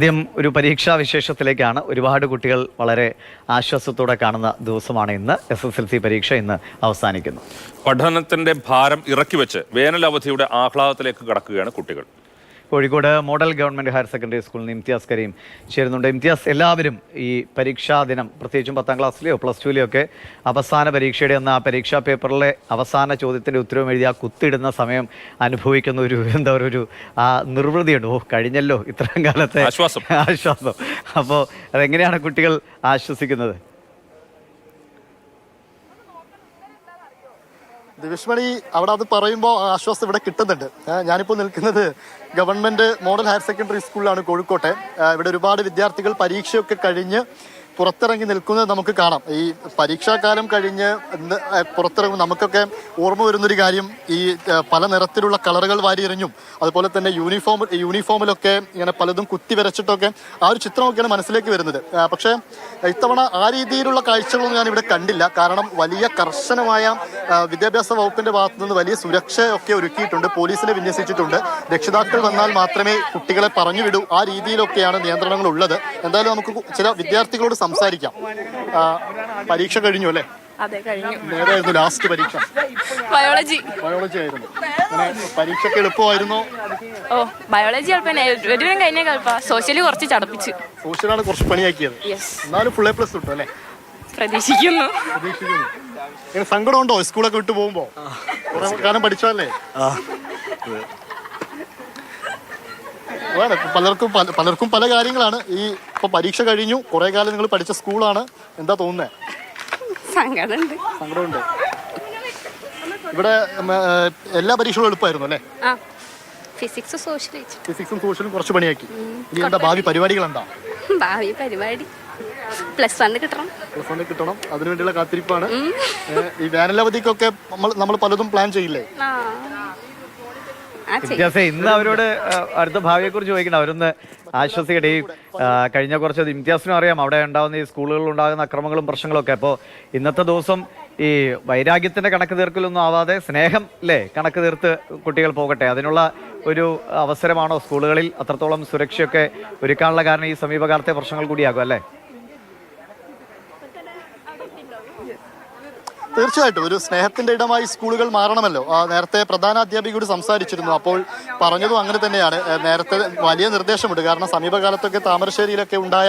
ആദ്യം ഒരു പരീക്ഷാ വിശേഷത്തിലേക്കാണ്. ഒരുപാട് കുട്ടികൾ വളരെ ആശ്വാസത്തോടെ കാണുന്ന ദിവസമാണ് ഇന്ന്. SSLC പരീക്ഷ ഇന്ന് അവസാനിക്കുന്നു. പഠനത്തിന്റെ ഭാരം ഇറക്കി വെച്ച് വേനൽ അവധിയുടെ ആഹ്ലാദത്തിലേക്ക് കടക്കുകയാണ് കുട്ടികൾ. Kozhikode model government higher secondary സ്കൂളിൽ നിന്ന് ഇംതിയാസ് കരീം ചേരുന്നുണ്ട്. ഇംതിയാസ്, എല്ലാവരും ഈ പരീക്ഷാ ദിനം, പ്രത്യേകിച്ചും 10ാം ക്ലാസ്സിലെയോ പ്ലസ് ടുവിലെയോ ഒക്കെ അവസാന പരീക്ഷയുടെ ആ പരീക്ഷാ പേപ്പറിലെ അവസാന ചോദ്യത്തിൻ്റെ ഉത്തരവും എഴുതി ആ കുത്തിടുന്ന സമയം അനുഭവിക്കുന്ന ഒരു നിർവൃതിയുണ്ട്. കഴിഞ്ഞല്ലോ ഇത്രയും കാലത്തെ ആശ്വാസം. അപ്പോൾ അതെങ്ങനെയാണ് കുട്ടികൾ ആശ്വസിക്കുന്നത്? ദിവ്യശ്മണി, അവിടെ അത് പറയുമ്പോൾ ആശ്വാസം ഇവിടെ കിട്ടുന്നുണ്ട്. ഞാനിപ്പോൾ നിൽക്കുന്നത് ഗവൺമെൻറ് മോഡൽ ഹയർ സെക്കൻഡറി സ്കൂളിലാണ്, കോഴിക്കോട്ടെ. ഇവിടെ ഒരുപാട് വിദ്യാർത്ഥികൾ പരീക്ഷയൊക്കെ കഴിഞ്ഞ് പുറത്തിറങ്ങി നിൽക്കുന്നത് നമുക്ക് കാണാം. ഈ പരീക്ഷാകാലം കഴിഞ്ഞ് പുറത്തിറങ്ങും നമുക്കൊക്കെ ഓർമ്മ വരുന്നൊരു കാര്യം, ഈ പല നിറത്തിലുള്ള കളറുകൾ വാരിയെറിഞ്ഞും അതുപോലെ തന്നെ യൂണിഫോമിലൊക്കെ ഇങ്ങനെ പലതും കുത്തി വരച്ചിട്ടൊക്കെ ആ ഒരു ചിത്രമൊക്കെയാണ് മനസ്സിലേക്ക് വരുന്നത്. പക്ഷേ ഇത്തവണ ആ രീതിയിലുള്ള കാഴ്ചകളൊന്നും ഞാൻ ഇവിടെ കണ്ടില്ല. കാരണം വലിയ കർശനമായ വിദ്യാഭ്യാസ വകുപ്പിന്റെ ഭാഗത്തു നിന്ന് വലിയ സുരക്ഷയൊക്കെ ഒരുക്കിയിട്ടുണ്ട്, പോലീസിനെ വിന്യസിച്ചിട്ടുണ്ട്. രക്ഷിതാക്കൾ വന്നാൽ മാത്രമേ കുട്ടികളെ പറഞ്ഞു വിടൂ, ആ രീതിയിലൊക്കെയാണ് നിയന്ത്രണങ്ങൾ ഉള്ളത്. എന്തായാലും നമുക്ക് ചില വിദ്യാർത്ഥികളോട് സംസാരിക്കാം. പരീക്ഷ കഴിഞ്ഞു അല്ലേ? അതെ, കഴിഞ്ഞു. ഏതായിരുന്നു ലാസ്റ്റ് പരീക്ഷ? ബയോളജി ആയിരുന്നു. പരീക്ഷയ്ക്ക് എളുപ്പമായിരുന്നോ? ബയോളജി ഒരുവിധം കഴിഞ്ഞ സോഷ്യലി കുറച്ച് ചടപ്പിച്ച്. സോഷ്യലാണ് കുറച്ച് പണിയാക്കിയത്. എന്നാലും ഫുൾ A+ കിട്ടും അല്ലേ? പ്രതീക്ഷിക്കുന്നു. സങ്കടമുണ്ടോ സ്കൂളൊക്കെ വിട്ടു പോകുമ്പോ? കുറെ കാലം പഠിച്ചല്ലേ? പലർക്കും പല കാര്യങ്ങളാണ്. ഇപ്പൊ പരീക്ഷ കഴിഞ്ഞു, കുറെ കാലം നിങ്ങൾ പഠിച്ച സ്കൂളാണ്. എന്താ തോന്നുന്നത്? സങ്കടമുണ്ട്. ഇവിടെ എല്ലാ പരീക്ഷകളും എളുപ്പമായിരുന്നു അല്ലേ? ഫിസിക്സും സോഷ്യലും കുറച്ച് പണിയാക്കി. ഇനി എന്താ ഭാവി പരിപാടികൾ? എന്താ ഭാവി പരിപാടി? +1 കിട്ടണം. അതിനുവേണ്ടിയുള്ള കാത്തിരിപ്പാണ്. ഈ വേനലവധിക്കൊക്കെ നമ്മൾ പലതും പ്ലാൻ ചെയ്യില്ലേ? ഇന്ന് അവരോട് അടുത്ത ഭാവിയെക്കുറിച്ച് ചോദിക്കണം. അവരൊന്ന് ആശ്വസിക്കട്ടെ. ഈ കഴിഞ്ഞ കുറച്ച് ഇംതിയാസിനും അറിയാം അവിടെ ഉണ്ടാകുന്ന ഈ സ്കൂളുകളിൽ ഉണ്ടാകുന്ന അക്രമങ്ങളും പ്രശ്നങ്ങളൊക്കെ. അപ്പോൾ ഇന്നത്തെ ദിവസം ഈ വൈരാഗ്യത്തിന്റെ കണക്ക് തീർക്കലൊന്നും ആവാതെ സ്നേഹം കണക്ക് തീർത്ത് കുട്ടികൾ പോകട്ടെ. അതിനുള്ള ഒരു അവസരമാണോ സ്കൂളുകളിൽ? അത്രത്തോളം സുരക്ഷയൊക്കെ ഒരുക്കാനുള്ള കാരണം ഈ സമീപകാലത്തെ പ്രശ്നങ്ങൾ കൂടിയാകും അല്ലേ? തീർച്ചയായിട്ടും ഒരു സ്നേഹത്തിന്റെ ഇടമായി സ്കൂളുകൾ മാറണമല്ലോ. നേരത്തെ പ്രധാന അധ്യാപികയോട് സംസാരിച്ചിരുന്നു. അപ്പോൾ പറഞ്ഞതും അങ്ങനെ തന്നെയാണ്. നേരത്തെ വലിയ നിർദ്ദേശമുണ്ട്. കാരണം സമീപകാലത്തൊക്കെ താമരശ്ശേരിയിലൊക്കെ ഉണ്ടായ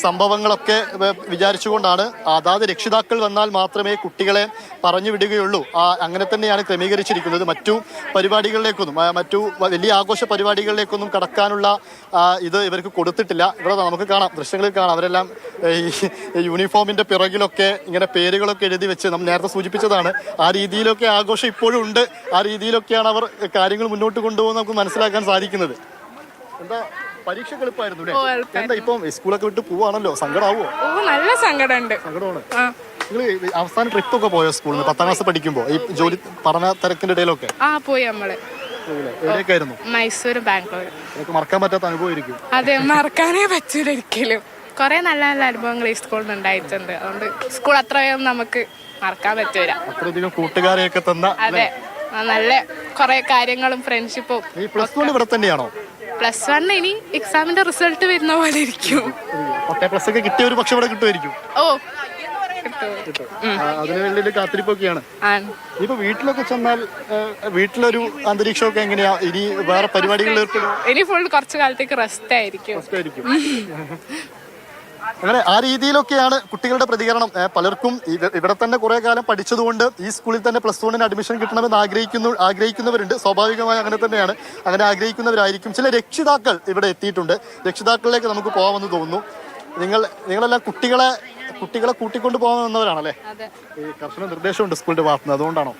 സംഭവങ്ങളൊക്കെ വിചാരിച്ചുകൊണ്ടാണ് അതാത് രക്ഷിതാക്കൾ വന്നാൽ മാത്രമേ കുട്ടികളെ പറഞ്ഞു വിടുകയുള്ളൂ. അങ്ങനെ തന്നെയാണ് ക്രമീകരിച്ചിരിക്കുന്നത്. മറ്റു പരിപാടികളിലേക്കൊന്നും, മറ്റു വലിയ ആഘോഷ പരിപാടികളിലേക്കൊന്നും കടക്കാനുള്ള ഇത് ഇവർക്ക് കൊടുത്തിട്ടില്ല. ഇവിടെ നമുക്ക് കാണാം, ദൃശ്യങ്ങളിൽ കാണാം, അവരെല്ലാം ഈ യൂണിഫോമിന്റെ പിറകിലൊക്കെ ഇങ്ങനെ പേരുകളൊക്കെ എഴുതി വെച്ച് നമ്മൾ നേരത്തെ സൂചിപ്പിച്ചതാണ്. ആ രീതിയിലൊക്കെ ആഘോഷം ഇപ്പോഴും ഉണ്ട്. ആ രീതിയിലൊക്കെയാണ് അവർ കാര്യങ്ങൾ മുന്നോട്ട് കൊണ്ടുപോകുന്നത് നമുക്ക് മനസ്സിലാക്കാൻ സാധിക്കുന്നത്. എന്താ പരീക്ഷ എളുപ്പമായിരുന്നു? എന്താ ഇപ്പം സ്കൂളൊക്കെ വിട്ട് പോവാണല്ലോ, സങ്കടമാവോ? നല്ല സങ്കടമാണ്. നിങ്ങൾ അവസാന ട്രിപ്പ് ഒക്കെ പോയോ സ്കൂളിൽ നിന്ന് 10ാം ക്ലാസ് പഠിക്കുമ്പോ? ഈ ജോലി പഠന തിരക്കിന്റെ ഇടയിലൊക്കെ പോയി. നമ്മള് എവിടെയൊക്കെയായിരുന്നു? മൈസൂർ, ബാംഗ്ലൂർ. മറക്കാൻ പറ്റാത്ത അനുഭവമായിരിക്കും. അതെ, മറക്കാനേ പറ്റൂല ഒരിക്കലും. കുറെ നല്ല നല്ല അനുഭവങ്ങൾ ഈ സ്കൂളിൽ നിന്ന് ഉണ്ടായിട്ടുണ്ട്. അതുകൊണ്ട് സ്കൂൾ അത്രയും നമുക്ക് മറക്കാൻ പറ്റൂല. അത്രയധികം കൂട്ടുകാരെയൊക്കെ തന്ന. അതെ, നല്ല കുറെ കാര്യങ്ങളും ഫ്രണ്ട്ഷിപ്പും. +1 ഇവിടെ തന്നെയാണോ? +1 ഇനി എക്സാമിന്റെ റിസൾട്ട് വരുന്ന പോലെ ഇരിക്കും. ++ ഒക്കെ കിട്ടിയ ഒരു പക്ഷെ ഇവിടെ കിട്ടുമായിരിക്കും. അതിനു വേണ്ടി കാത്തിരിപ്പൊക്കെയാണ്. ഇപ്പൊ വീട്ടിലൊക്കെ ചെന്നാൽ വീട്ടിലൊരു അന്തരീക്ഷമൊക്കെ എങ്ങനെയാ? ഇനി വേറെ പരിപാടികളിൽ ഏർപ്പെടും? ഇനി ഫുൾ കുറച്ചു കാലത്തേക്ക് റെസ്റ്റ് ആയിരിക്കും. അങ്ങനെ ആ രീതിയിലൊക്കെയാണ് കുട്ടികളുടെ പ്രതികരണം. പലർക്കും ഇവിടെ തന്നെ കുറെ കാലം പഠിച്ചതുകൊണ്ട് ഈ സ്കൂളിൽ തന്നെ +1 അഡ്മിഷൻ കിട്ടണമെന്ന് ആഗ്രഹിക്കുന്നവരുണ്ട്. സ്വാഭാവികമായി അങ്ങനെ തന്നെയാണ്. അങ്ങനെ ആഗ്രഹിക്കുന്നവരായിരിക്കും. ചില രക്ഷിതാക്കൾ ഇവിടെ എത്തിയിട്ടുണ്ട്. രക്ഷിതാക്കളിലേക്ക് നമുക്ക് പോകാമെന്ന് തോന്നുന്നു. നിങ്ങളെല്ലാം കുട്ടികളെ കൂട്ടിക്കൊണ്ട് പോകാമെന്നവരാണല്ലേ? ഈ കർശന നിർദ്ദേശമുണ്ട് സ്കൂളിന്റെ ഭാഗത്തുനിന്ന്, അതുകൊണ്ടാണോ?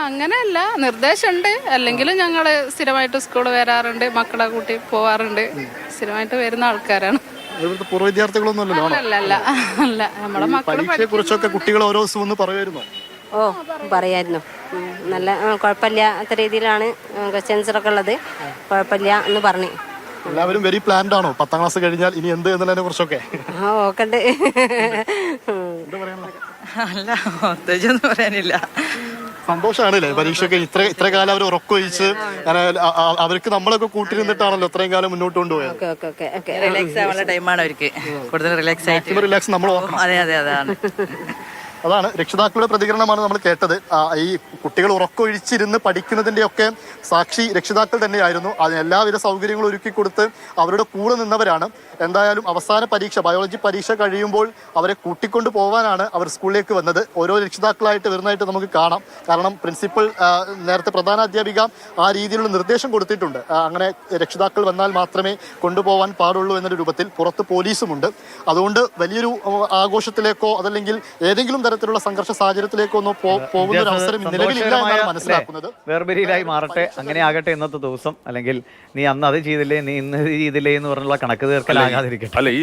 അങ്ങനെയല്ല, നിർദ്ദേശമുണ്ട്. അല്ലെങ്കിലും ഞങ്ങള് സ്ഥിരമായിട്ട് സ്കൂളിൽ വരാറുണ്ട്, മക്കളെ കൂട്ടി പോവാറുണ്ട്. സ്ഥിരമായിട്ട് വരുന്ന ആൾക്കാരാണ്. പൂർവ്വ വിദ്യാർത്ഥികളൊന്നും അല്ലല്ലോ. പരീക്ഷയെ കുറിച്ചൊക്കെ കുട്ടികൾ ഓരോ ദിവസവും ഒന്ന് പറയുമായിരുന്നോ? പറയായിരുന്നു. നല്ല കുഴപ്പമില്ലാത്ത രീതിയിലാണ് ക്വസ്റ്റ്യൻസൊക്കെ ഉള്ളത്. കുഴപ്പമില്ല എന്ന് പറഞ്ഞു. എല്ലാവരും വെരി പ്ലാൻഡ് ആണോ 10ാം ക്ലാസ് കഴിഞ്ഞാൽ ഇനി എന്ത് എന്നതിനെ കുറിച്ചൊക്കെ? നോക്കണ്ട്. അല്ല, പ്രത്യേകിച്ചൊന്നും പറയാനില്ല. സന്തോഷമാണല്ലേ പരീക്ഷയൊക്കെ ഇത്ര കാലം അവർ ഉറക്കൊഴിച്ച് അവർക്ക് നമ്മളൊക്കെ കൂട്ടിരുന്നിട്ടാണല്ലോ ഇത്രയും കാലം മുന്നോട്ട് കൊണ്ടുപോയത്. Okay okay okay okay relax ആവാനുള്ള ടൈമാണ് അവർക്ക് കൂടുതൽ റിലാക്സ് ആയിട്ട്. റിലാക്സ് നമ്മൾ നോക്കണം. അതെ അതെ അതാണ്. അതാണ് രക്ഷിതാക്കളുടെ പ്രതികരണമാണ് നമ്മൾ കേട്ടത്. ഈ കുട്ടികൾ ഉറക്കൊഴിച്ചിരുന്ന് പഠിക്കുന്നതിൻ്റെയൊക്കെ സാക്ഷി രക്ഷിതാക്കൾ തന്നെയായിരുന്നു. അതിന് എല്ലാവിധ സൗകര്യങ്ങളും ഒരുക്കി കൊടുത്ത് അവരുടെ കൂടെ നിന്നവരാണ്. എന്തായാലും അവസാന പരീക്ഷ ബയോളജി പരീക്ഷ കഴിയുമ്പോൾ അവരെ കൂട്ടിക്കൊണ്ട് പോകാനാണ് അവർ സ്കൂളിലേക്ക് വന്നത്. ഓരോ രക്ഷിതാക്കളായിട്ട് വരുന്നതായിട്ട് നമുക്ക് കാണാം. കാരണം പ്രിൻസിപ്പൽ നേരത്തെ പ്രധാന അധ്യാപിക ആ രീതിയിലുള്ള നിർദ്ദേശം കൊടുത്തിട്ടുണ്ട്. അങ്ങനെ രക്ഷിതാക്കൾ വന്നാൽ മാത്രമേ കൊണ്ടുപോകാൻ പാടുള്ളൂ എന്നൊരു രൂപത്തിൽ. പുറത്ത് പോലീസുമുണ്ട്. അതുകൊണ്ട് വലിയൊരു ആഘോഷത്തിലേക്കോ അതല്ലെങ്കിൽ ഏതെങ്കിലും തരത്തിലുള്ള സംഘർഷ സാഹചര്യത്തിലേക്കോ ഒന്നും പോകുന്ന ഒരു അവസരം നിലവിലില്ല എന്നാണ് മനസ്സിലാക്കുന്നത്. വേർപിരിയിലായി മാറട്ടെ, അങ്ങനെ ആകട്ടെ ഇന്നത്തെ ദിവസം. അല്ലെങ്കിൽ നീ അന്ന് അത് ചെയ്തില്ലേ, നീ ഇന്ന് ഇത് ചെയ്തില്ലേ എന്ന് പറഞ്ഞുള്ള കണക്ക് തീർക്കലാകാതിരിക്കട്ടെ. അല്ല, ഈ